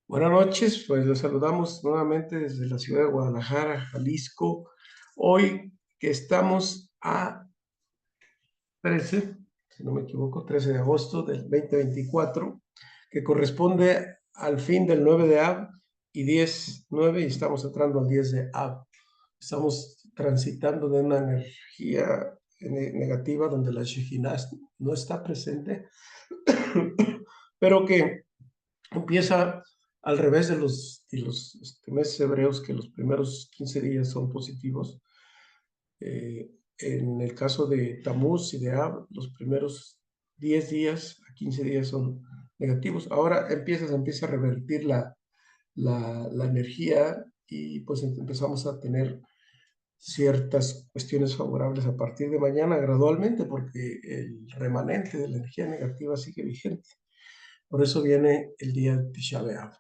Buenas noches, pues los saludamos nuevamente desde la ciudad de Guadalajara, Jalisco. Hoy que estamos a 13, si no me equivoco, 13 de agosto del 2024, que corresponde al fin del 9 de Ab y 10/9, y estamos entrando al 10 de Ab. Estamos transitando de una energía negativa donde la Shejinah no está presente, pero que empieza al revés de los meses hebreos, que los primeros 15 días son positivos. En el caso de Tamuz y de Ab, los primeros 10 días a 15 días son negativos. Ahora empieza a revertir la energía, y pues empezamos a tener ciertas cuestiones favorables a partir de mañana gradualmente, porque el remanente de la energía negativa sigue vigente. Por eso viene el día de Tisha B'Av.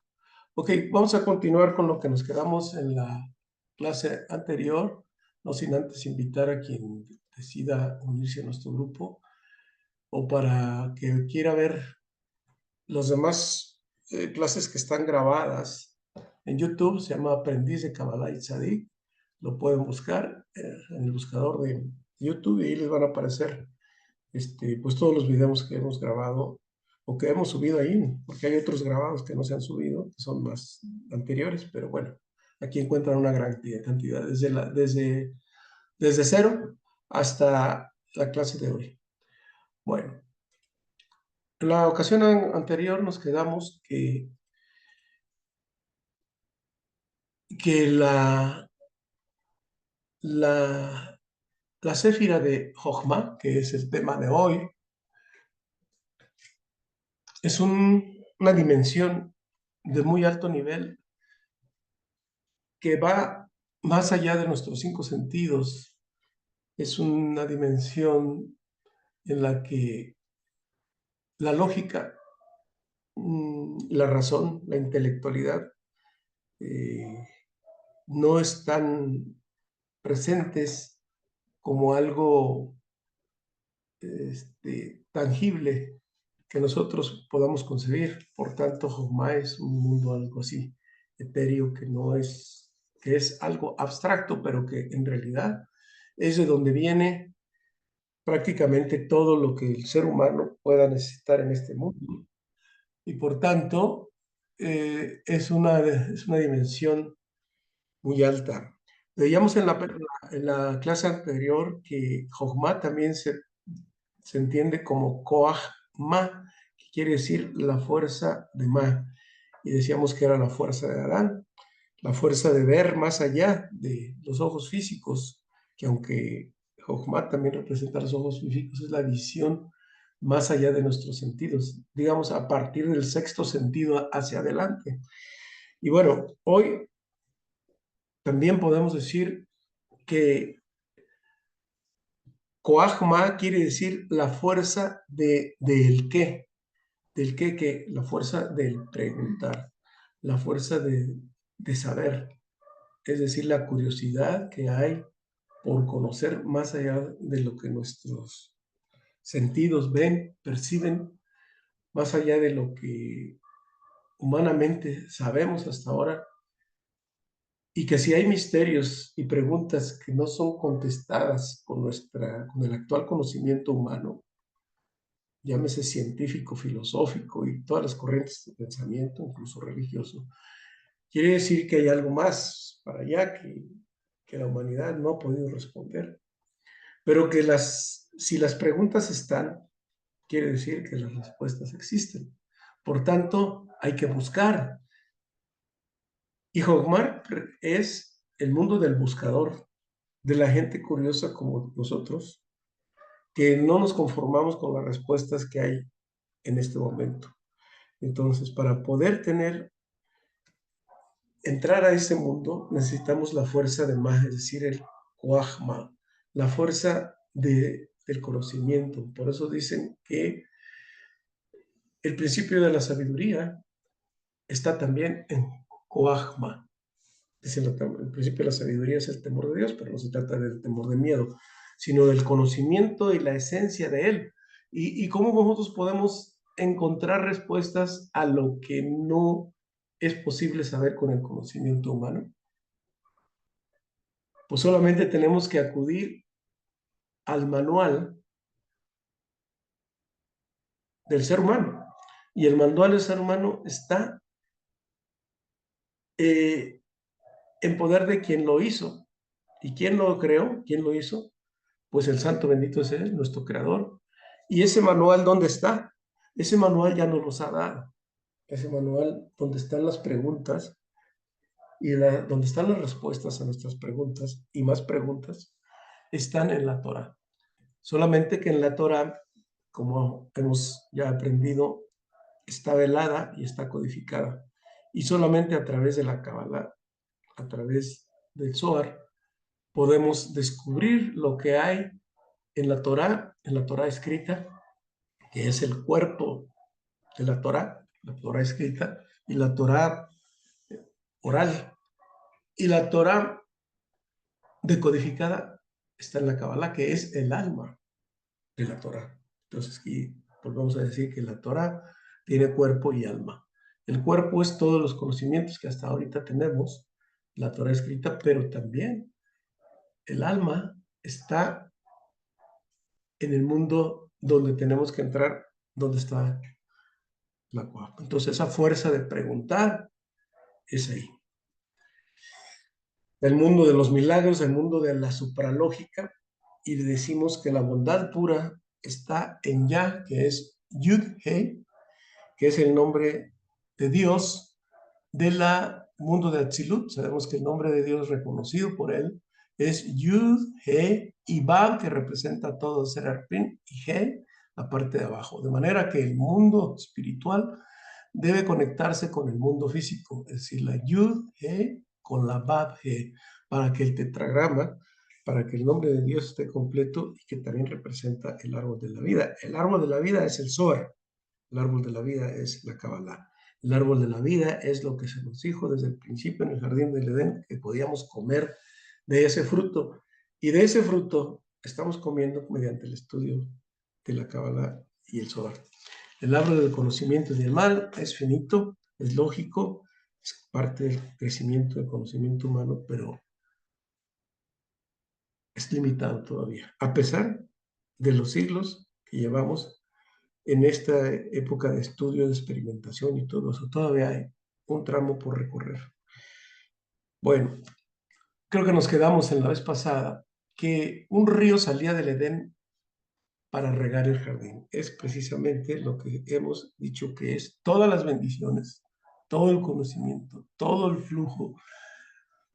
Ok, vamos a continuar con lo que nos quedamos en la clase anterior, no sin antes invitar a quien decida unirse a nuestro grupo o para que quiera ver las demás clases que están grabadas en YouTube. Se llama Aprendiz de Kabbalah y Tzadik. Lo pueden buscar en el buscador de YouTube, y ahí les van a aparecer pues todos los videos que hemos grabado o que hemos subido ahí, porque hay otros grabados que no se han subido, que son más anteriores, pero bueno, aquí encuentran una gran cantidad, desde cero hasta la clase de hoy. Bueno, en la ocasión anterior nos quedamos que la, la céfira de Jochma, que es el tema de hoy, es una dimensión de muy alto nivel que va más allá de nuestros cinco sentidos. Es una dimensión en la que la lógica, la razón, la intelectualidad eh, no están presentes como algo tangible que nosotros podamos concebir. Por tanto, Jogma es un mundo algo así etéreo, que es algo abstracto, pero que en realidad es de donde viene prácticamente todo lo que el ser humano pueda necesitar en este mundo. Y por tanto, es una dimensión muy alta. Veíamos en la clase anterior que Jochma también se entiende como Koach Ma, que quiere decir la fuerza de Ma. Y decíamos que era la fuerza de Adán, la fuerza de ver más allá de los ojos físicos, que aunque Jochma también representa los ojos físicos, es la visión más allá de nuestros sentidos, digamos a partir del sexto sentido hacia adelante. Y bueno, hoy también podemos decir que Coagma quiere decir la fuerza del qué, que la fuerza del preguntar, la fuerza de saber, es decir, la curiosidad que hay por conocer más allá de lo que nuestros sentidos ven, perciben, más allá de lo que humanamente sabemos hasta ahora, y que si hay misterios y preguntas que no son contestadas con el actual conocimiento humano, llámese científico, filosófico y todas las corrientes de pensamiento, incluso religioso, quiere decir que hay algo más para allá que la humanidad no ha podido responder, pero que si las preguntas están, quiere decir que las respuestas existen. Por tanto, hay que buscar. Y Hogmar es el mundo del buscador, de la gente curiosa como nosotros, que no nos conformamos con las respuestas que hay en este momento. Entonces, para poder entrar a ese mundo, necesitamos la fuerza de Ma, es decir, el Kuahma, la fuerza del conocimiento. Por eso dicen que el principio de la sabiduría está también en Kuahma. Dicen, el principio de la sabiduría es el temor de Dios, pero no se trata del temor de miedo, sino del conocimiento y la esencia de Él. Y cómo nosotros podemos encontrar respuestas a lo que no es posible saber con el conocimiento humano? Pues solamente tenemos que acudir al manual del ser humano. Y el manual del ser humano está eh, en poder de quien lo hizo. ¿Y quién lo creó? ¿Quién lo hizo? Pues el santo bendito es Él, nuestro creador. ¿Y ese manual dónde está? Ese manual ya nos los ha dado. Ese manual donde están las preguntas y donde están las respuestas a nuestras preguntas y más preguntas, están en la Torah. Solamente que en la Torah, como hemos ya aprendido, está velada y está codificada. Y solamente a través de la Kabbalah, a través del Zohar, podemos descubrir lo que hay en la Torah escrita, que es el cuerpo de la Torah escrita, y la Torah oral. Y la Torah decodificada está en la Kabbalah, que es el alma de la Torah. Entonces, aquí volvemos a decir que la Torah tiene cuerpo y alma. El cuerpo es todos los conocimientos que hasta ahorita tenemos, la Torah escrita, pero también el alma está en el mundo donde tenemos que entrar, donde está la cuarta. Entonces, esa fuerza de preguntar es ahí. El mundo de los milagros, el mundo de la supralógica, y decimos que la bondad pura está en Yah, que es Yud-He, que es el nombre de Dios del mundo de Atzilut. Sabemos que el nombre de Dios reconocido por él es Yud, He y Bab, que representa todo Serapín, y He, la parte de abajo. De manera que el mundo espiritual debe conectarse con el mundo físico, es decir, la Yud, He con la Bab, He, para que el tetragrama, para que el nombre de Dios esté completo y que también representa el árbol de la vida. El árbol de la vida es el Zohar. El árbol de la vida es la Kabbalah. El árbol de la vida es lo que se nos dijo desde el principio en el jardín del Edén, que podíamos comer de ese fruto. Y de ese fruto estamos comiendo mediante el estudio de la Kabbalah y el Zohar. El árbol del conocimiento del mal es finito, es lógico, es parte del crecimiento del conocimiento humano, pero es limitado todavía, a pesar de los siglos que llevamos en esta época de estudio, de experimentación y todo eso. Todavía hay un tramo por recorrer. Bueno, creo que nos quedamos en la vez pasada que un río salía del Edén para regar el jardín. Es precisamente lo que hemos dicho que es todas las bendiciones, todo el conocimiento, todo el flujo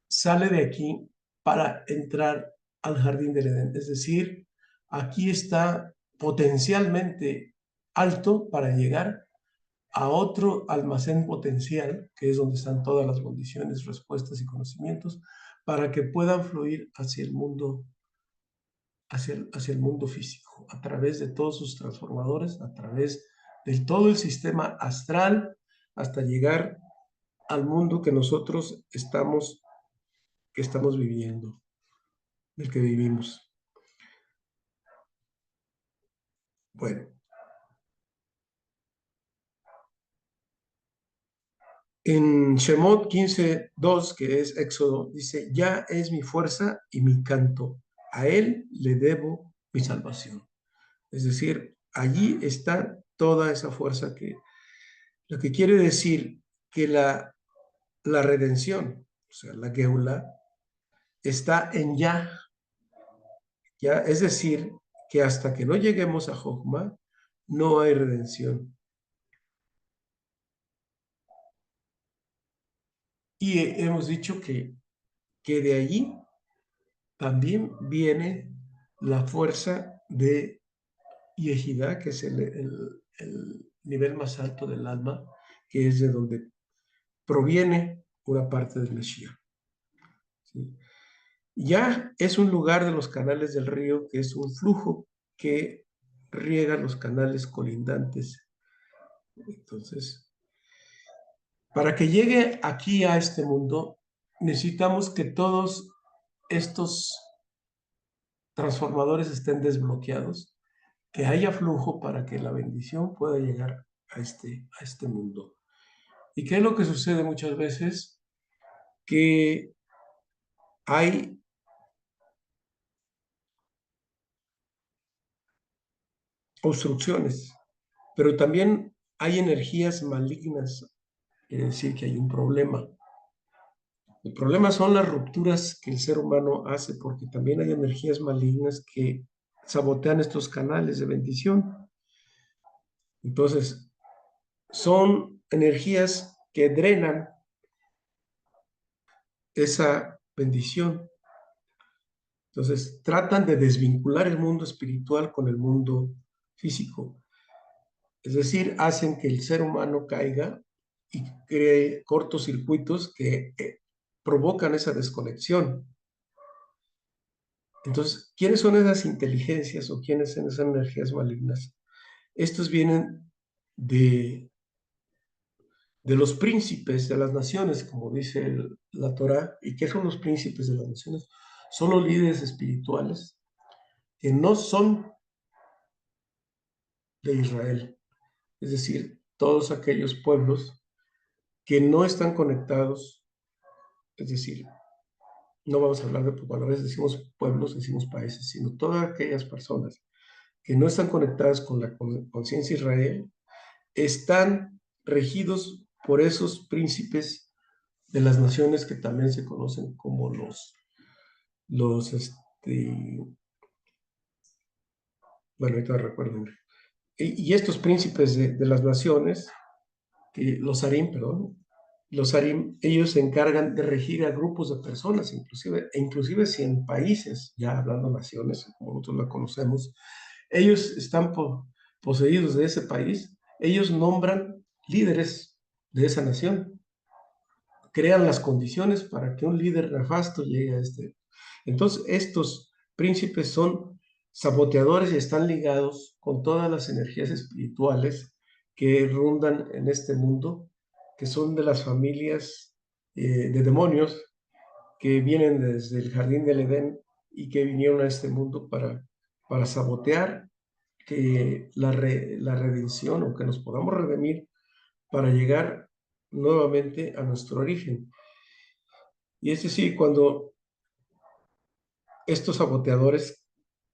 sale de aquí para entrar al jardín del Edén. Es decir, aquí está potencialmente alto para llegar a otro almacén potencial, que es donde están todas las condiciones, respuestas y conocimientos, para que puedan fluir hacia el mundo, hacia el mundo físico, a través de todos sus transformadores, a través de todo el sistema astral, hasta llegar al mundo que estamos viviendo, del que vivimos. Bueno, en Shemot 15:2, que es Éxodo, dice, ya es mi fuerza y mi canto, a él le debo mi salvación. Es decir, allí está toda esa fuerza lo que quiere decir que la redención, o sea, la Geula, está en ya, es decir, que hasta que no lleguemos a Jochma, no hay redención. Y hemos dicho que de allí también viene la fuerza de Yehidá, que es el nivel más alto del alma, que es de donde proviene una parte del Mesías. ¿Sí? Ya es un lugar de los canales del río, que es un flujo que riega los canales colindantes. Entonces, para que llegue aquí a este mundo, necesitamos que todos estos transformadores estén desbloqueados, que haya flujo para que la bendición pueda llegar a este mundo. ¿Y qué es lo que sucede muchas veces? Que hay obstrucciones, pero también hay energías malignas, quiere decir que hay un problema. El problema son las rupturas que el ser humano hace, porque también hay energías malignas que sabotean estos canales de bendición. Entonces, son energías que drenan esa bendición. Entonces, tratan de desvincular el mundo espiritual con el mundo físico. Es decir, hacen que el ser humano caiga y cree cortocircuitos que provocan esa desconexión. Entonces, ¿quiénes son esas inteligencias o quiénes son esas energías malignas? Estos vienen de, de los príncipes de las naciones, como dice la Torá. ¿Y qué son los príncipes de las naciones? Son los líderes espirituales que no son de Israel, es decir, todos aquellos pueblos que no están conectados, es decir, no vamos a hablar de, cuando a veces decimos pueblos, decimos países, sino todas aquellas personas que no están conectadas con la conciencia de Israel, están regidos por esos príncipes de las naciones que también se conocen como bueno, ahorita recuerdo. Y estos príncipes de las naciones, los harim, perdón, los harim, ellos se encargan de regir a grupos de personas, inclusive si en países, ya hablando naciones, como nosotros la conocemos, ellos están poseídos de ese país, ellos nombran líderes de esa nación, crean las condiciones para que un líder nefasto llegue a este. Entonces, estos príncipes son saboteadores y están ligados con todas las energías espirituales que rondan en este mundo, que son de las familias de demonios que vienen desde el jardín del Edén y que vinieron a este mundo para sabotear que la redención o que nos podamos redimir para llegar nuevamente a nuestro origen. Y es decir, cuando estos saboteadores,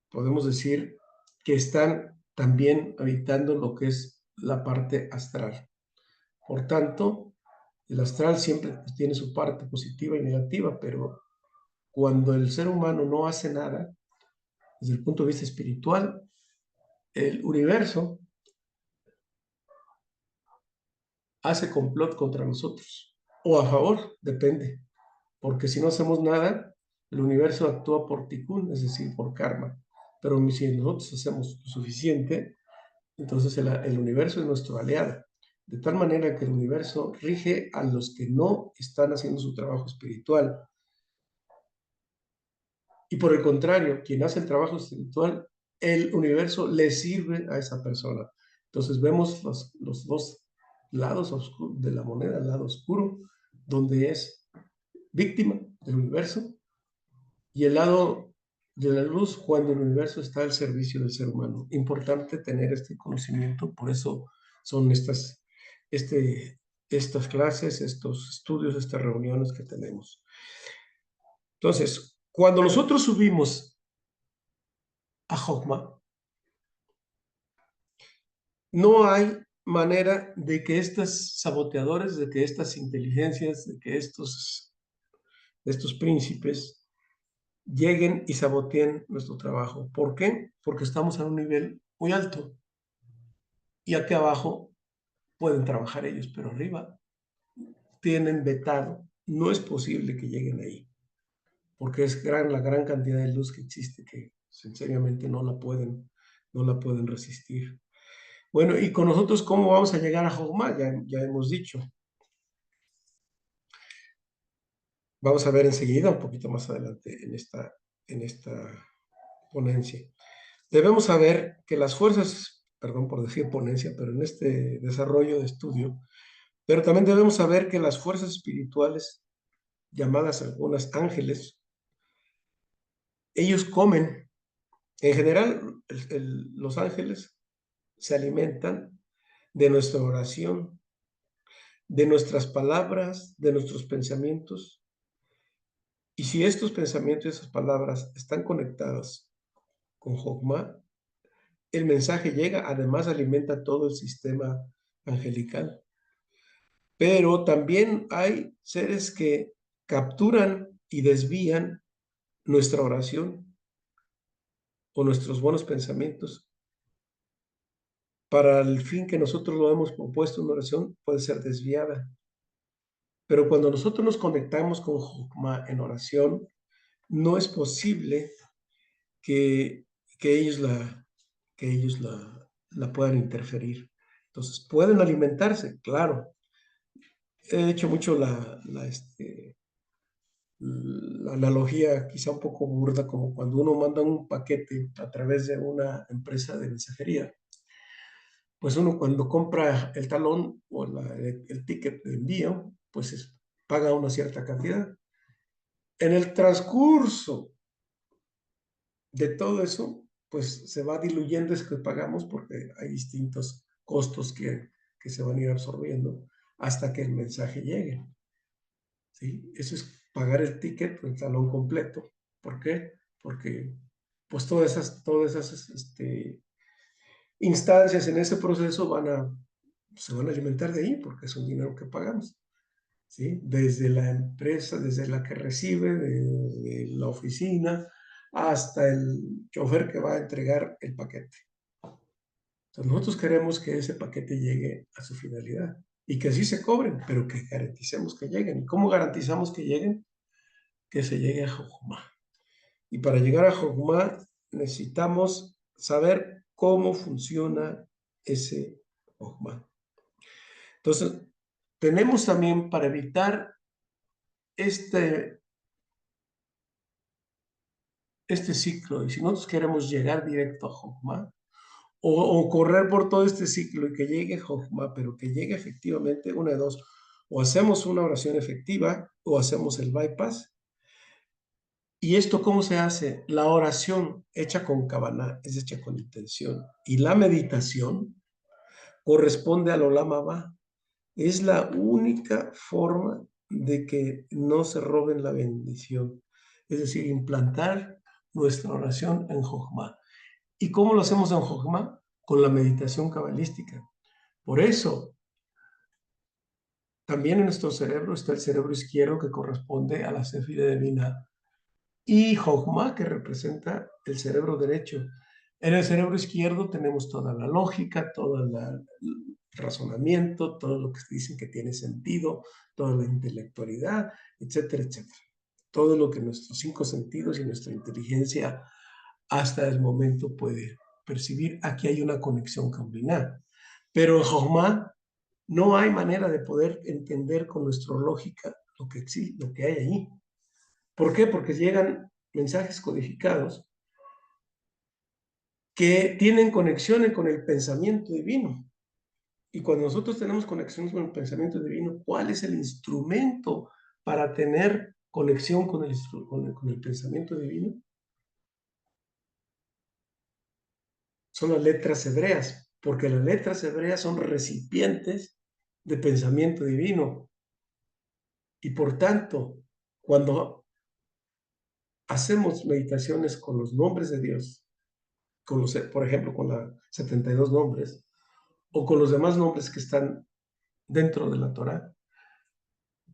podemos decir, que están también habitando lo que es la parte astral. Por tanto, el astral siempre pues, tiene su parte positiva y negativa, pero cuando el ser humano no hace nada, desde el punto de vista espiritual, el universo hace complot contra nosotros, o a favor, depende, porque si no hacemos nada, el universo actúa por tikkun, es decir, por karma. Pero si nosotros hacemos lo suficiente, entonces el universo es nuestro aliado. De tal manera que el universo rige a los que no están haciendo su trabajo espiritual. Y por el contrario, quien hace el trabajo espiritual, el universo le sirve a esa persona. Entonces vemos los dos lados de la moneda, el lado oscuro, donde es víctima del universo, y el lado de la luz cuando el universo está al servicio del ser humano. Importante tener este conocimiento, por eso son este, estas clases, estos estudios, estas reuniones que tenemos. Entonces, cuando nosotros subimos a Jogma, no hay manera de que estos saboteadores, de que estas inteligencias, de que estos príncipes lleguen y saboteen nuestro trabajo. ¿Por qué? Porque estamos a un nivel muy alto y aquí abajo pueden trabajar ellos, pero arriba tienen vetado. No es posible que lleguen ahí, porque es la gran cantidad de luz que existe que sinceramente no la pueden resistir. Bueno, y con nosotros, ¿cómo vamos a llegar a Jogma? Ya hemos dicho. Vamos a ver enseguida, un poquito más adelante en esta ponencia. Debemos saber que las fuerzas, perdón por decir ponencia, pero en este desarrollo de estudio, pero también debemos saber que las fuerzas espirituales, llamadas algunas ángeles, ellos comen. En general, los ángeles se alimentan de nuestra oración, de nuestras palabras, de nuestros pensamientos. Y si estos pensamientos y esas palabras están conectados con Jokma, el mensaje llega, además alimenta todo el sistema angelical. Pero también hay seres que capturan y desvían nuestra oración o nuestros buenos pensamientos para el fin que nosotros lo hemos propuesto. Una oración puede ser desviada. Pero cuando nosotros nos conectamos con Jokma en oración, no es posible que, que ellos, la, que ellos la puedan interferir. Entonces, pueden alimentarse, claro. He hecho mucho la analogía quizá un poco burda, como cuando uno manda un paquete a través de una empresa de mensajería. Pues uno cuando compra el talón o el ticket de envío, pues paga una cierta cantidad. En el transcurso de todo eso, pues se va diluyendo eso que pagamos porque hay distintos costos que se van a ir absorbiendo hasta que el mensaje llegue. ¿Sí? Eso es pagar el ticket, el talón completo. ¿Por qué? Porque pues todas esas instancias en ese proceso se van a alimentar de ahí porque es un dinero que pagamos. ¿Sí? Desde la empresa, desde la que recibe, de la oficina, hasta el chofer que va a entregar el paquete. Entonces nosotros queremos que ese paquete llegue a su finalidad y que así se cobren, pero que garanticemos que lleguen. ¿Y cómo garantizamos que lleguen? Que se llegue a Jojumá. Y para llegar a Jojumá necesitamos saber cómo funciona ese Jojumá. Entonces, tenemos también para evitar este ciclo, y si nosotros queremos llegar directo a Jojma, o correr por todo este ciclo y que llegue Jojma, pero que llegue efectivamente, una de dos, o hacemos una oración efectiva o hacemos el bypass. ¿Y esto cómo se hace? La oración hecha con kavaná es hecha con intención, y la meditación corresponde al Olam Abba. Es la única forma de que no se roben la bendición, es decir, implantar nuestra oración en Jojma. ¿Y cómo lo hacemos en Jojma? Con la meditación cabalística. Por eso, también en nuestro cerebro está el cerebro izquierdo que corresponde a la Sefira divina y Jojma que representa el cerebro derecho. En el cerebro izquierdo tenemos toda la lógica, todo el razonamiento, todo lo que dicen que tiene sentido, toda la intelectualidad, etcétera, etcétera. Todo lo que nuestros cinco sentidos y nuestra inteligencia hasta el momento puede percibir. Aquí hay una conexión combinada. Pero en Jochma no hay manera de poder entender con nuestra lógica lo que hay ahí. ¿Por qué? Porque llegan mensajes codificados que tienen conexiones con el pensamiento divino. Y cuando nosotros tenemos conexiones con el pensamiento divino, ¿cuál es el instrumento para tener conexión con el pensamiento divino? Son las letras hebreas, porque las letras hebreas son recipientes de pensamiento divino. Y por tanto, cuando hacemos meditaciones con los nombres de Dios, por ejemplo, con los 72 nombres, o con los demás nombres que están dentro de la Torah,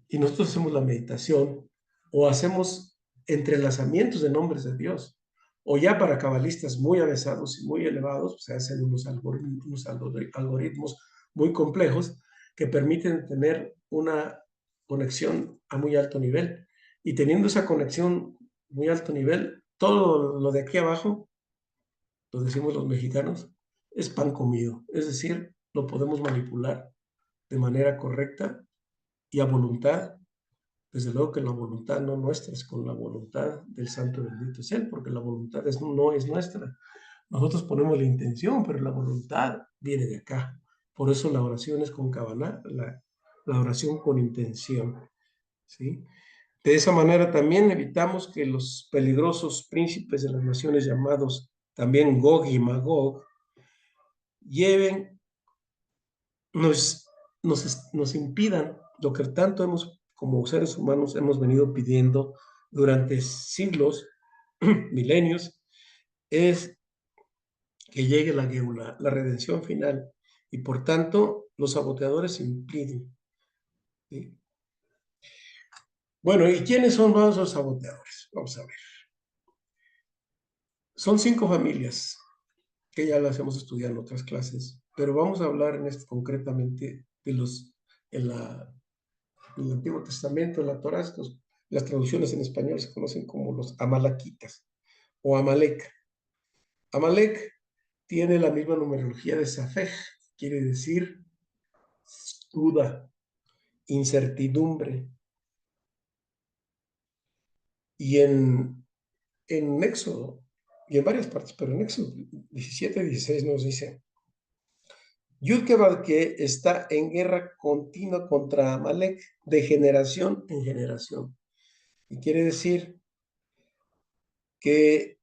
y nosotros hacemos la meditación, o hacemos entrelazamientos de nombres de Dios, o ya para cabalistas muy avesados y muy elevados, se hacen unos algoritmos muy complejos que permiten tener una conexión a muy alto nivel. Y teniendo esa conexión muy alto nivel, todo lo de aquí abajo, lo decimos los mexicanos, es pan comido. Es decir, lo podemos manipular de manera correcta y a voluntad. Desde luego que la voluntad no nuestra es con la voluntad del Santo bendito es Él, porque la voluntad no es nuestra. Nosotros ponemos la intención, pero la voluntad viene de acá. Por eso la oración es con kavaná, la oración con intención. ¿Sí? De esa manera también evitamos que los peligrosos príncipes de las naciones llamados también Gog y Magog lleven, nos nos impidan lo que tanto como seres humanos, hemos venido pidiendo durante siglos, milenios, es que llegue la geula, la redención final, y por tanto los saboteadores impiden. ¿Sí? Bueno, ¿y quiénes son los saboteadores? Vamos a ver. Son 5 familias que ya las hemos estudiado en otras clases, pero vamos a hablar en este concretamente de los, en, la, en el Antiguo Testamento, en la Torá, las traducciones en español se conocen como los amalequitas o Amalek. Amalek tiene la misma numerología de Safej, quiere decir duda, incertidumbre. Y en Éxodo, y en varias partes, pero en Éxodo 17, 16 nos dice, Yud que está en guerra continua contra Amalek de generación en generación. Y quiere decir que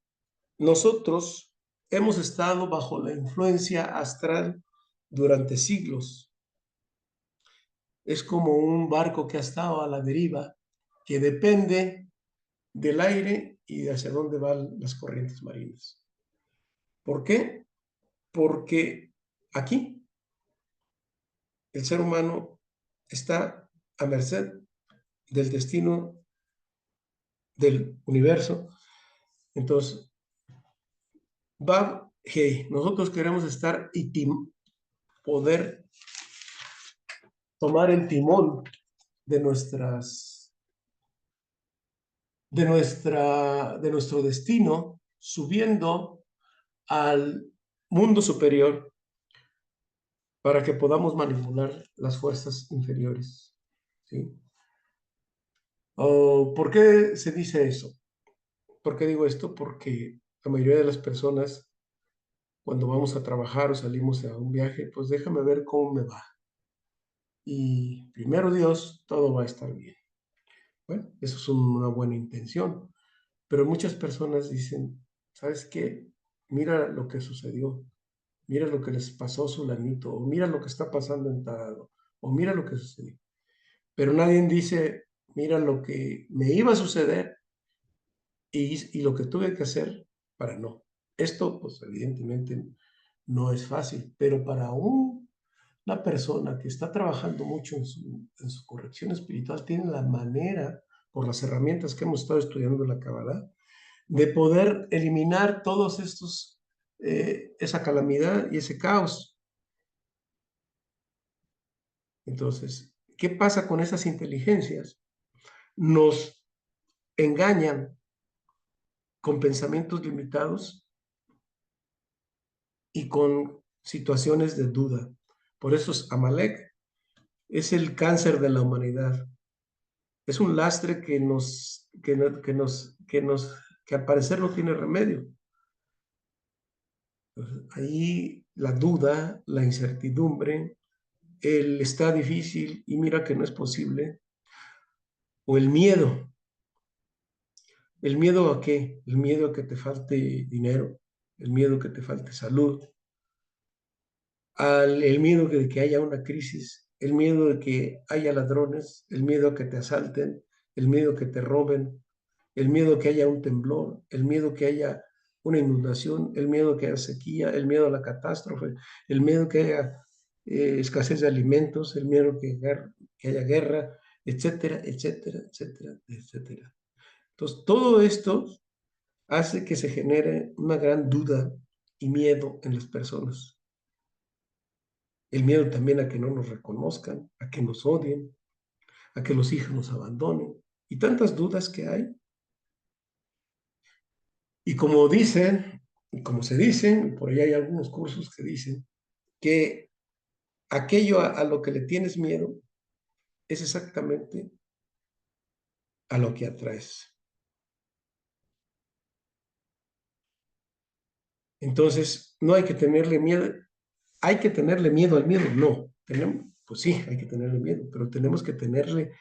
nosotros hemos estado bajo la influencia astral durante siglos. Es como un barco que ha estado a la deriva, que depende del aire y de hacia dónde van las corrientes marinas. ¿Por qué? Porque aquí el ser humano está a merced del destino del universo. Entonces, hey, nosotros queremos estar y poder tomar el timón de de nuestro destino, subiendo al mundo superior para que podamos manipular las fuerzas inferiores. ¿Sí? ¿Por qué se dice eso? ¿Por qué digo esto? Porque la mayoría de las personas, cuando vamos a trabajar o salimos a un viaje, pues déjame ver cómo me va. Y primero Dios, todo va a estar bien. Bueno, eso es una buena intención, pero muchas personas dicen, ¿sabes qué? Mira lo que sucedió, mira lo que les pasó a Sulanito, o mira lo que está pasando en Tarado, o mira lo que sucedió. Pero nadie dice, mira lo que me iba a suceder y lo que tuve que hacer para no. Esto, pues evidentemente no es fácil, pero para una persona que está trabajando mucho en su corrección espiritual, tiene la manera, por las herramientas que hemos estado estudiando en la Kabbalah, de poder eliminar todos estos, esa calamidad y ese caos. Entonces, ¿qué pasa con esas inteligencias? Nos engañan con pensamientos limitados y con situaciones de duda. Por eso Amalek es el cáncer de la humanidad. Es un lastre que al parecer no tiene remedio. Ahí la duda, la incertidumbre, el está difícil y mira que no es posible, o el miedo. ¿El miedo a qué? El miedo a que te falte dinero, el miedo a que te falte salud, el miedo de que haya una crisis, el miedo de que haya ladrones, el miedo a que te asalten, el miedo a que te roben, el miedo a que haya un temblor, el miedo a que haya una inundación, el miedo a que haya sequía, el miedo a la catástrofe, el miedo a que haya escasez de alimentos, el miedo a que haya guerra, etcétera, etcétera, etcétera, etcétera. Entonces, todo esto hace que se genere una gran duda y miedo en las personas. El miedo también a que no nos reconozcan, a que nos odien, a que los hijos nos abandonen y tantas dudas que hay. Y como dicen, y como se dicen, por ahí hay algunos cursos que dicen que aquello a lo que le tienes miedo es exactamente a lo que atraes. Entonces, no hay que tenerle miedo. ¿Hay que tenerle miedo al miedo? No. Pues sí, hay que tenerle miedo, pero tenemos que tenerle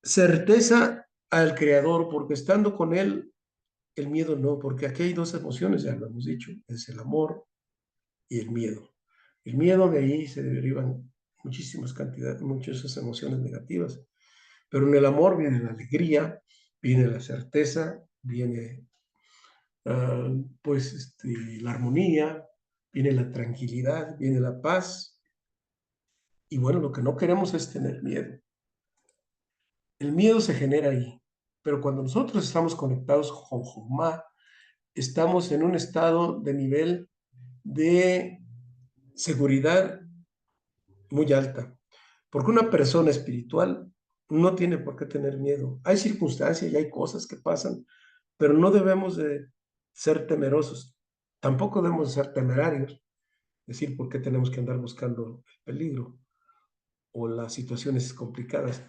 certeza al Creador, porque estando con Él, el miedo no, porque aquí hay dos emociones, ya lo hemos dicho, es el amor y el miedo. El miedo, de ahí se derivan muchísimas cantidades, muchas emociones negativas. Pero en el amor viene la alegría, viene la certeza, viene pues la armonía, viene la tranquilidad, viene la paz. Y bueno, lo que no queremos es tener miedo. El miedo se genera ahí, pero cuando nosotros estamos conectados con Jumá, estamos en un estado de nivel de seguridad muy alta, porque una persona espiritual no tiene por qué tener miedo. Hay circunstancias y hay cosas que pasan, pero no debemos de ser temerosos, tampoco debemos de ser temerarios, es decir, por qué tenemos que andar buscando el peligro o las situaciones complicadas.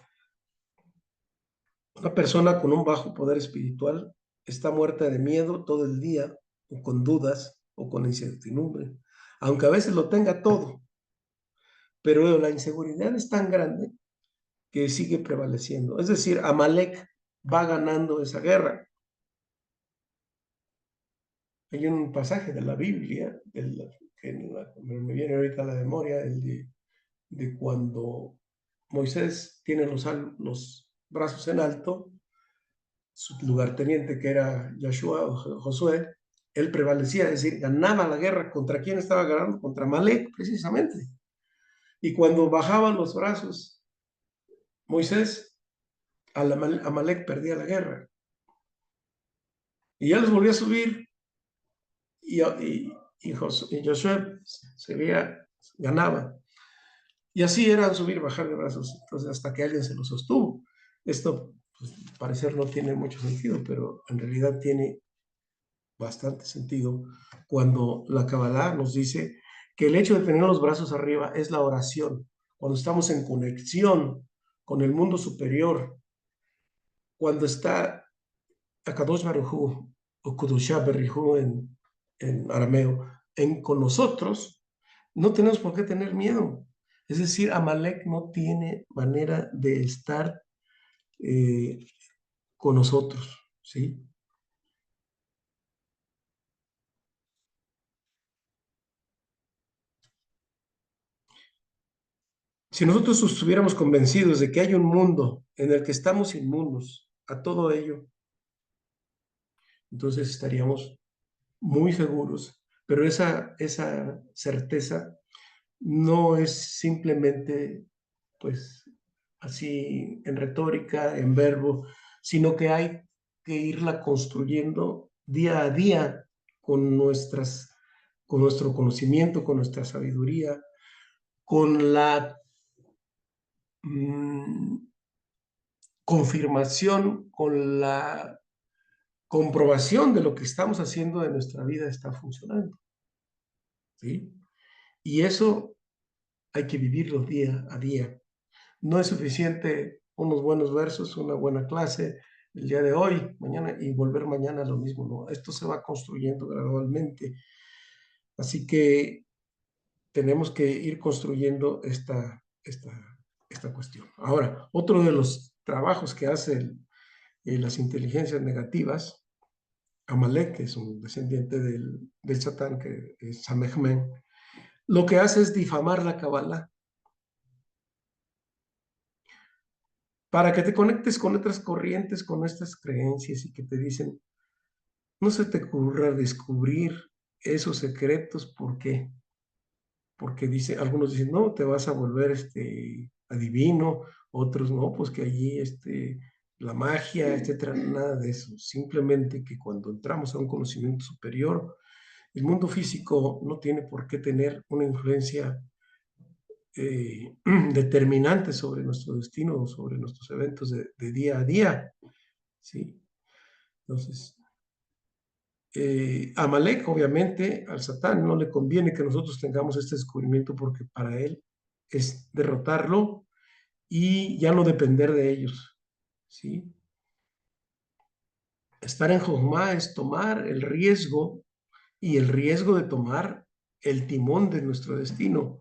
Una persona con un bajo poder espiritual está muerta de miedo todo el día, o con dudas, o con incertidumbre, aunque a veces lo tenga todo, pero la inseguridad es tan grande que sigue prevaleciendo. Es decir, Amalek va ganando esa guerra. Hay un pasaje de la Biblia, que me viene ahorita a la memoria, de cuando Moisés tiene los brazos en alto, su lugarteniente, que era Joshua o Josué, él prevalecía, es decir, ganaba la guerra. ¿Contra quién estaba ganando? Contra Amalek, precisamente. Y cuando bajaban los brazos Moisés, Amalek perdía la guerra. Y ya los volvió a subir y Josué ganaba. Y así era subir y bajar de brazos, entonces hasta que alguien se lo sostuvo. Esto, pues, parecer no tiene mucho sentido, pero en realidad tiene bastante sentido cuando la Kabbalah nos dice que el hecho de tener los brazos arriba es la oración. Cuando estamos en conexión con el mundo superior, cuando está Akadosh Baruj Hu, o Kudushá Berrihu en arameo, con nosotros, no tenemos por qué tener miedo. Es decir, Amalek no tiene manera de estar eh, con nosotros, ¿sí? Si nosotros estuviéramos convencidos de que hay un mundo en el que estamos inmunos a todo ello, entonces estaríamos muy seguros. Pero esa certeza no es simplemente, pues, así en retórica, en verbo, sino que hay que irla construyendo día a día con con nuestro conocimiento, con nuestra sabiduría, con la mm, confirmación, con la comprobación de lo que estamos haciendo de nuestra vida está funcionando, ¿sí? Y eso hay que vivirlo día a día. No es suficiente unos buenos versos, una buena clase el día de hoy, mañana y volver mañana a lo mismo, ¿no? Esto se va construyendo gradualmente. Así que tenemos que ir construyendo esta cuestión. Ahora, otro de los trabajos que hacen las inteligencias negativas, Amalek, que es un descendiente del Satán, que es Samehmen, lo que hace es difamar la Kabbalah para que te conectes con otras corrientes, con estas creencias y que te dicen, no se te ocurra descubrir esos secretos, ¿por qué? Porque algunos dicen, no, te vas a volver adivino, otros no, pues que allí la magia, etcétera, nada de eso. Simplemente que cuando entramos a un conocimiento superior, el mundo físico no tiene por qué tener una influencia determinante sobre nuestro destino o sobre nuestros eventos de día a día, ¿sí? Entonces, Amalek, obviamente, al Satán no le conviene que nosotros tengamos este descubrimiento porque para él es derrotarlo y ya no depender de ellos, ¿sí? Estar en Jojma es tomar el riesgo y el riesgo de tomar el timón de nuestro destino.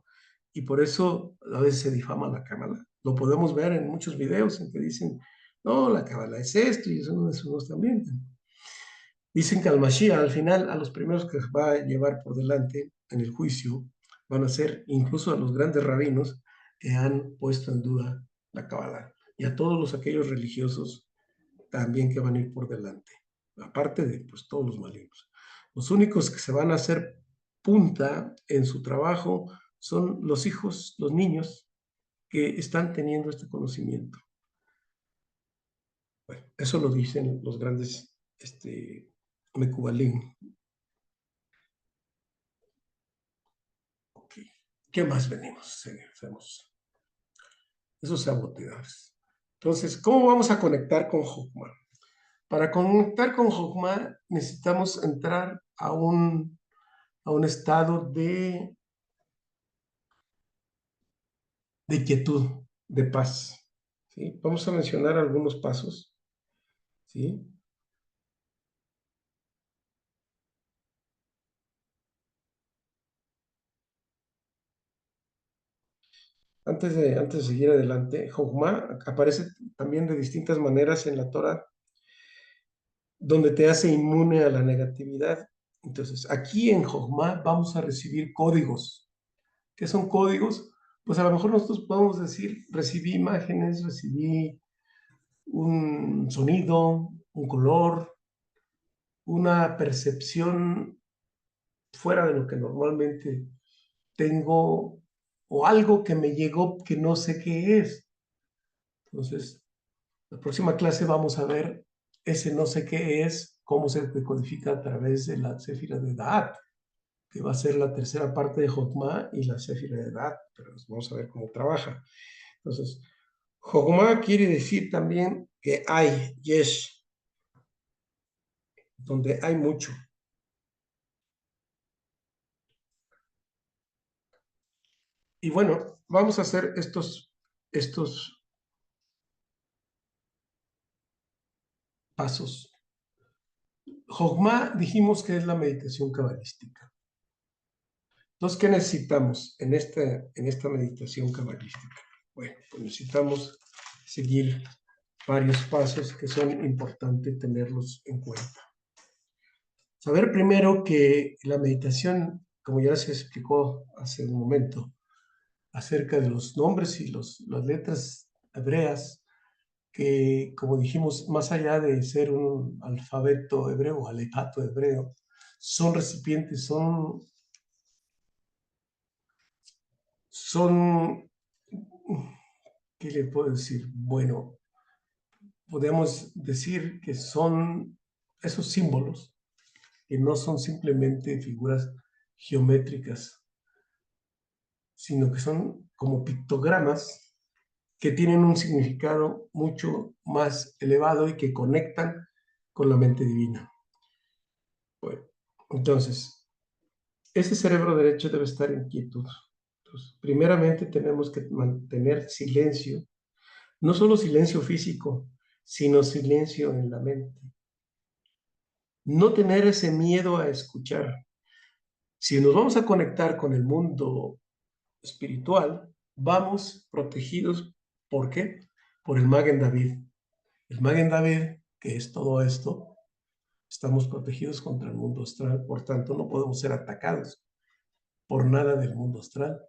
Y por eso a veces se difama la cábala. Lo podemos ver en muchos videos en que dicen, no, la cábala es esto y eso no está bien. Dicen que al Mashiach, al final, a los primeros que va a llevar por delante en el juicio, van a ser incluso a los grandes rabinos que han puesto en duda la Kabbalah y a todos los aquellos religiosos también que van a ir por delante, aparte de pues todos los malignos. Los únicos que se van a hacer punta en su trabajo son los hijos, los niños que están teniendo este conocimiento. Bueno, eso lo dicen los grandes Mekubalim. Okay. ¿Qué más venimos? Seguimos. Esos saboteadores. Entonces, ¿cómo vamos a conectar con Jokma? Para conectar con Jokma necesitamos entrar a un estado de quietud, de paz. ¿Sí? Vamos a mencionar algunos pasos. ¿Sí? Antes de seguir adelante, Jokma aparece también de distintas maneras en la Torah, donde te hace inmune a la negatividad. Entonces, aquí en Jokma vamos a recibir códigos. ¿Qué son códigos? Pues a lo mejor nosotros podemos decir, recibí imágenes, recibí un sonido, un color, una percepción fuera de lo que normalmente tengo o algo que me llegó que no sé qué es. Entonces, la próxima clase vamos a ver ese no sé qué es, cómo se decodifica a través de la céfira de Da'at, que va a ser la tercera parte de Jokma y la céfira de Da'at, pero vamos a ver cómo trabaja. Entonces, Jokma quiere decir también que hay, yesh, donde hay mucho. Y bueno, vamos a hacer estos pasos. Jokma dijimos que es la meditación cabalística. Entonces, ¿qué necesitamos en esta meditación cabalística? Bueno, pues necesitamos seguir varios pasos que son importantes tenerlos en cuenta. Saber primero que la meditación, como ya se explicó hace un momento, acerca de los nombres y las letras hebreas, que como dijimos, más allá de ser un alfabeto hebreo, alefato hebreo, son recipientes, son, ¿qué le puedo decir? Bueno, podemos decir que son esos símbolos, que no son simplemente figuras geométricas, sino que son como pictogramas que tienen un significado mucho más elevado y que conectan con la mente divina. Bueno, entonces, ese cerebro derecho debe estar en quietud. Entonces, primeramente tenemos que mantener silencio, no solo silencio físico, sino silencio en la mente. No tener ese miedo a escuchar. Si nos vamos a conectar con el mundo espiritual, vamos protegidos. ¿Por qué? Por el Magen David. El Magen David, que es todo esto, estamos protegidos contra el mundo astral, por tanto no podemos ser atacados por nada del mundo astral,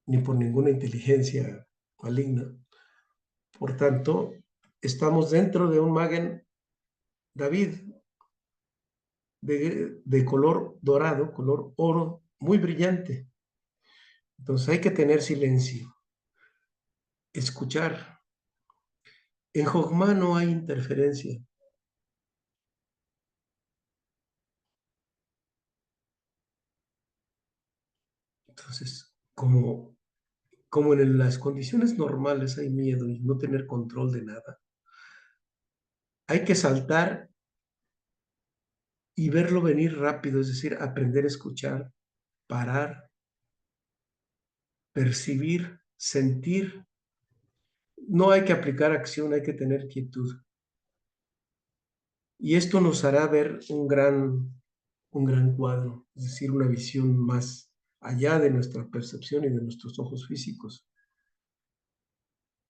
ni por ninguna inteligencia maligna. Por tanto, estamos dentro de un Magen David de color dorado, color oro, muy brillante. Entonces hay que tener silencio, escuchar. En Jogma no hay interferencia. Entonces, como en las condiciones normales hay miedo y no tener control de nada, hay que saltar y verlo venir rápido, es decir, aprender a escuchar, parar, percibir, sentir. No hay que aplicar acción, hay que tener quietud. Y esto nos hará ver un gran cuadro, es decir, una visión más allá de nuestra percepción y de nuestros ojos físicos.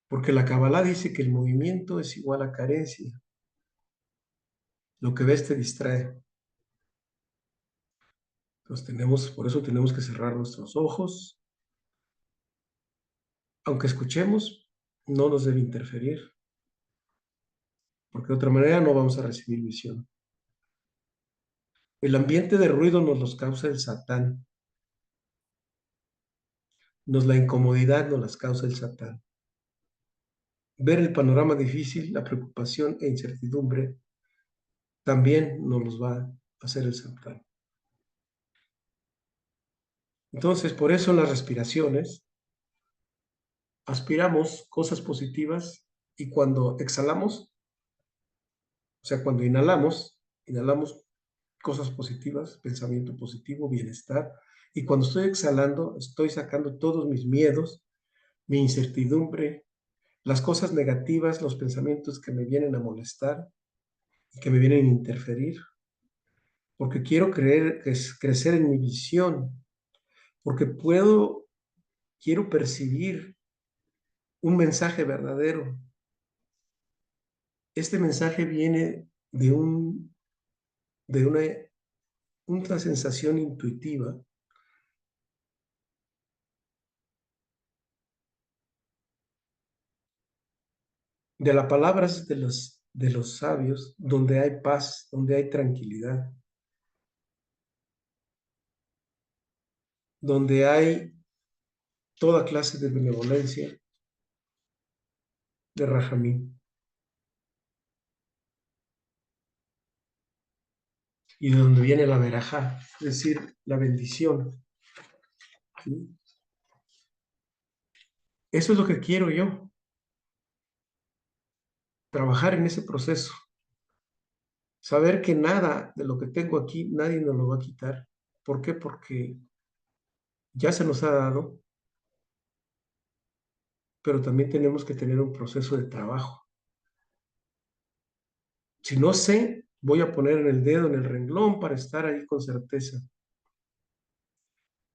Porque la Kabbalah dice que el movimiento es igual a carencia. Lo que ves te distrae. Por eso tenemos que cerrar nuestros ojos. Aunque escuchemos, no nos debe interferir, porque de otra manera no vamos a recibir visión. El ambiente de ruido nos los causa el Satán. La incomodidad nos las causa el Satán. Ver el panorama difícil, la preocupación e incertidumbre también nos los va a hacer el Satán. Entonces, por eso en las respiraciones aspiramos cosas positivas y cuando exhalamos, o sea, cuando inhalamos cosas positivas, pensamiento positivo, bienestar, y cuando estoy exhalando, estoy sacando todos mis miedos, mi incertidumbre, las cosas negativas, los pensamientos que me vienen a molestar y que me vienen a interferir, porque quiero crecer en mi visión, porque quiero percibir un mensaje verdadero. Este mensaje viene de una sensación intuitiva de las palabras de los sabios, donde hay paz, donde hay tranquilidad, donde hay toda clase de benevolencia, de rajamín, y de donde viene la verajá, es decir, la bendición. ¿Sí? Eso es lo que quiero yo, trabajar en ese proceso, saber que nada de lo que tengo aquí, nadie nos lo va a quitar. ¿Por qué? Porque ya se nos ha dado, pero también tenemos que tener un proceso de trabajo. Si no sé, voy a poner el dedo en el renglón para estar ahí con certeza.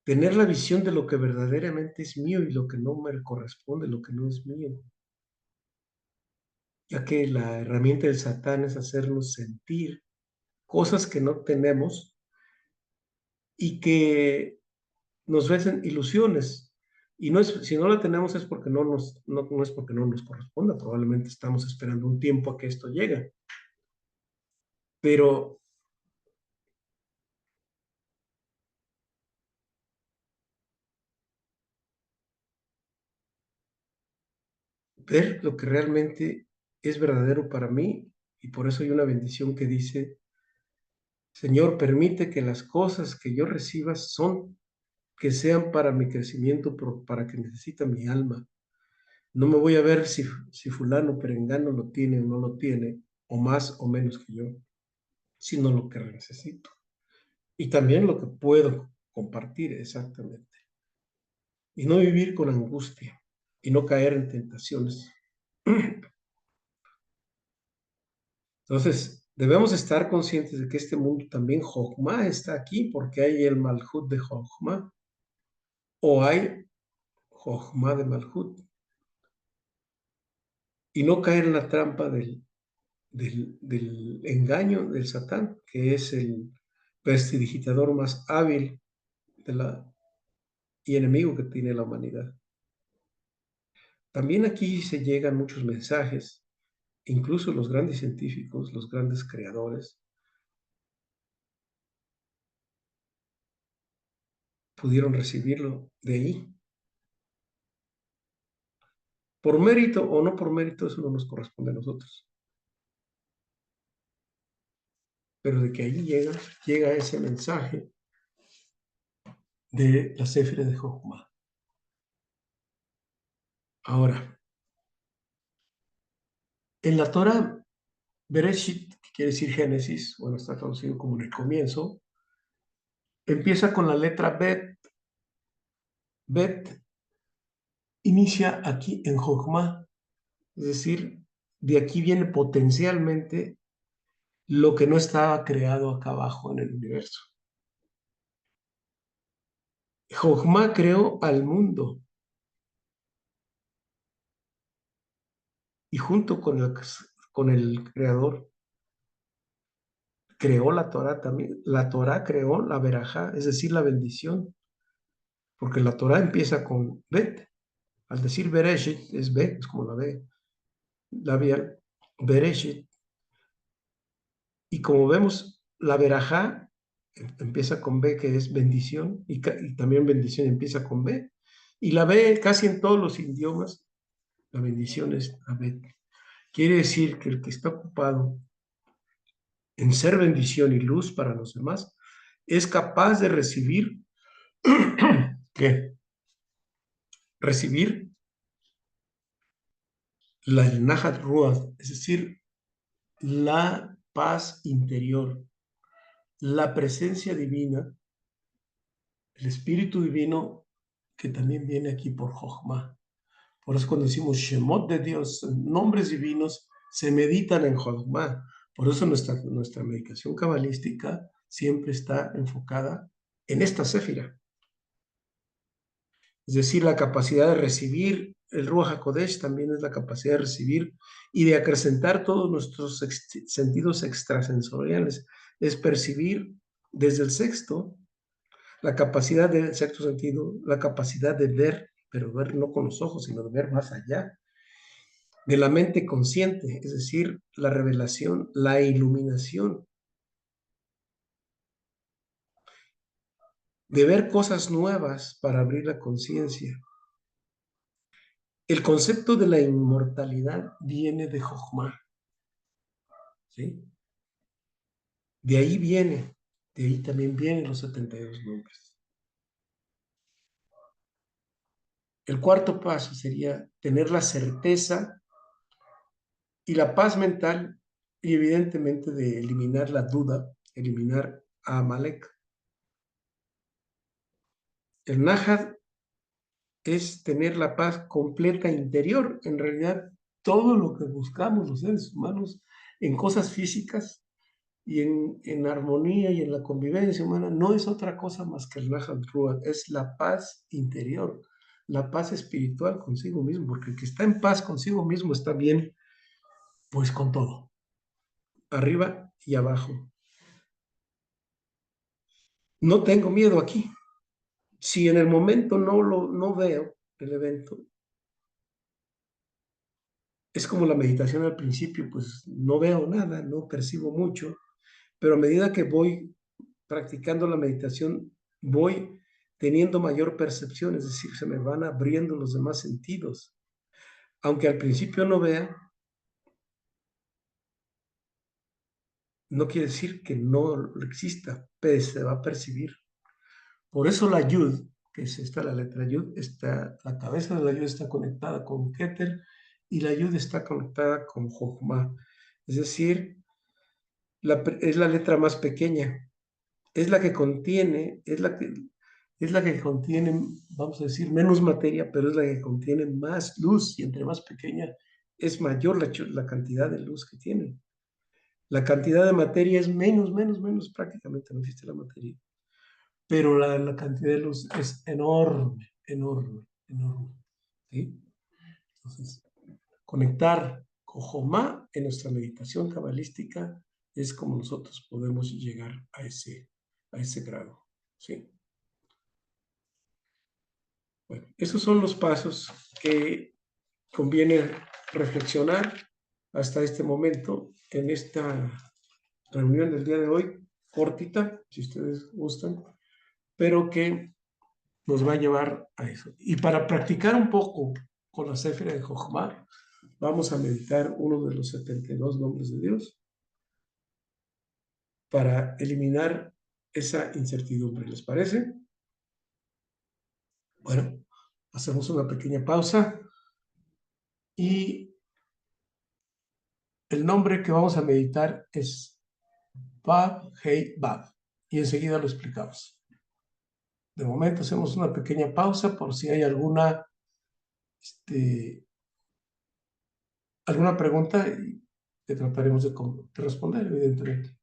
Tener la visión de lo que verdaderamente es mío y lo que no me corresponde, lo que no es mío. Ya que la herramienta del Satán es hacernos sentir cosas que no tenemos y que nos ven ilusiones. Y no es, si no la tenemos es porque no es porque no nos corresponda. Probablemente estamos esperando un tiempo a que esto llegue. Pero ver lo que realmente es verdadero para mí, y por eso hay una bendición que dice, Señor, permite que las cosas que yo reciba que sean para mi crecimiento, para que necesita mi alma. No me voy a ver si fulano, perengano lo tiene o no lo tiene, o más o menos que yo, sino lo que necesito. Y también lo que puedo compartir exactamente. Y no vivir con angustia y no caer en tentaciones. Entonces, debemos estar conscientes de que este mundo también, Jochma, está aquí porque hay el Malhut de Jochma o hay Jochma de Malhut. Y no caer en la trampa del engaño del Satán, que es el prestidigitador más hábil y enemigo que tiene la humanidad. También aquí se llegan muchos mensajes, incluso los grandes científicos, los grandes creadores, pudieron recibirlo de ahí. Por mérito o no por mérito, eso no nos corresponde a nosotros. Pero de que ahí llega ese mensaje de la Céfira de Jochma. Ahora, en la Torah, Bereshit, que quiere decir Génesis, bueno, está traducido como en el comienzo, empieza con la letra Bet. Bet inicia aquí en Jochma, es decir, de aquí viene potencialmente lo que no estaba creado acá abajo en el universo. Jochma creó al mundo y junto con el creador creó la Torah también. La Torah creó la verajá, es decir, la bendición, porque la Torah empieza con Bet. Al decir Bereshit, es Bet, es como la B labial, Bereshit. Y como vemos, la verajá empieza con B, que es bendición, y también bendición empieza con B. Y la B, casi en todos los idiomas, la bendición es la Bet. Quiere decir que el que está ocupado en ser bendición y luz para los demás es capaz de recibir, ¿qué? Recibir la Nahat Ruach, es decir, la paz interior, la presencia divina, el Espíritu Divino que también viene aquí por Jochma. Por eso cuando decimos Shemot de Dios, nombres divinos, se meditan en Jochma. Por eso nuestra meditación cabalística siempre está enfocada en esta séfira. Es decir, la capacidad de recibir el Ruach HaKodesh también es la capacidad de recibir y de acrecentar todos nuestros sentidos extrasensoriales. Es percibir desde el sexto la capacidad del sexto sentido, la capacidad de ver, pero ver no con los ojos, sino de ver más allá, de la mente consciente, es decir, la revelación, la iluminación, de ver cosas nuevas para abrir la conciencia. El concepto de la inmortalidad viene de Jochma, ¿sí? De ahí viene, de ahí también vienen los 72 nombres. El cuarto paso sería tener la certeza y la paz mental y evidentemente de eliminar la duda, eliminar a Amalek. El Nahad es tener la paz completa interior. En realidad, todo lo que buscamos los seres humanos en cosas físicas y en armonía y en la convivencia humana no es otra cosa más que el Nahad Ruach, es la paz interior, la paz espiritual consigo mismo, porque el que está en paz consigo mismo está bien, pues con todo, arriba y abajo. No tengo miedo aquí. Si en el momento no veo el evento, es como la meditación al principio, pues no veo nada, no percibo mucho, pero a medida que voy practicando la meditación, voy teniendo mayor percepción, es decir, se me van abriendo los demás sentidos. Aunque al principio no vea, no quiere decir que no exista, pero se va a percibir. Por eso la Yud, que es esta la letra Yud, la cabeza de la Yud está conectada con Keter y la Yud está conectada con Jochma. Es decir, es la letra más pequeña, es la que contiene, es la que contiene, vamos a decir, menos materia, pero es la que contiene más luz y entre más pequeña es mayor la cantidad de luz que tiene. La cantidad de materia es menos, menos, menos, prácticamente no existe la materia, pero la cantidad de luz es enorme, enorme, enorme. ¿Sí? Entonces, conectar con Jomá en nuestra meditación cabalística es como nosotros podemos llegar a ese grado. ¿Sí? Bueno, esos son los pasos que conviene reflexionar hasta este momento en esta reunión del día de hoy, cortita, si ustedes gustan, pero que nos va a llevar a eso. Y para practicar un poco con la Séfira de Jochma, vamos a meditar uno de los 72 nombres de Dios para eliminar esa incertidumbre. ¿Les parece? Bueno, hacemos una pequeña pausa y el nombre que vamos a meditar es Bab, Hei, Bab. Y enseguida lo explicamos. De momento hacemos una pequeña pausa por si hay alguna pregunta y que trataremos de responder, evidentemente.